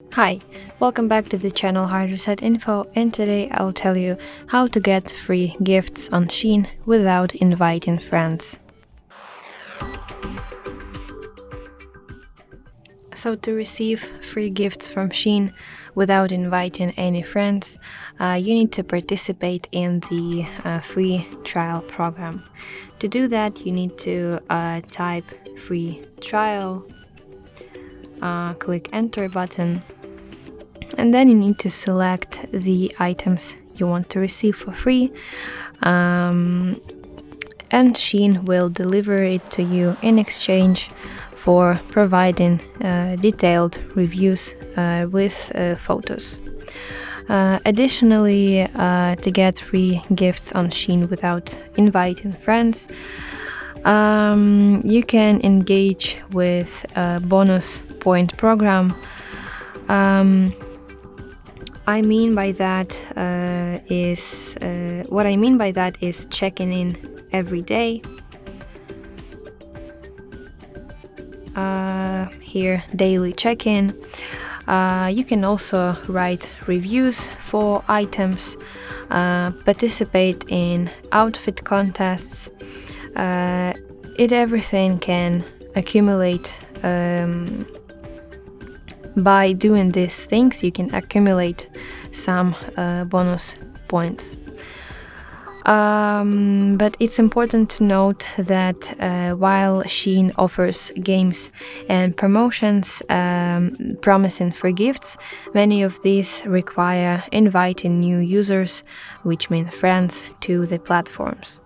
Hi, welcome back to the channel HardReset.Info, and today I'll tell you how to get free gifts on Shein without inviting friends. So to receive free gifts from Shein without inviting any friends, you need to participate in the free trial program. To do that, you need to type free trial, click enter button, and then you need to select the items you want to receive for free, and Shein will deliver it to you in exchange for providing detailed reviews with photos. Additionally, to get free gifts on Shein without inviting friends, you can engage with a bonus point program. I mean by that is checking in every day. Here, daily check-in. You can also write reviews for items, participate in outfit contests. Everything can accumulate. By doing these things, you can accumulate some bonus points. But it's important to note that while Shein offers games and promotions promising free gifts, many of these require inviting new users, which means friends, to the platforms.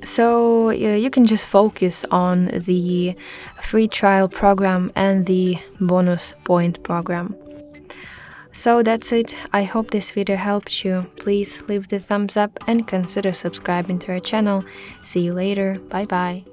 So you can just focus on the free trial program and the bonus point program. So that's it. I hope this video helped you. Please leave the thumbs up and consider subscribing to our channel. See you later. Bye bye.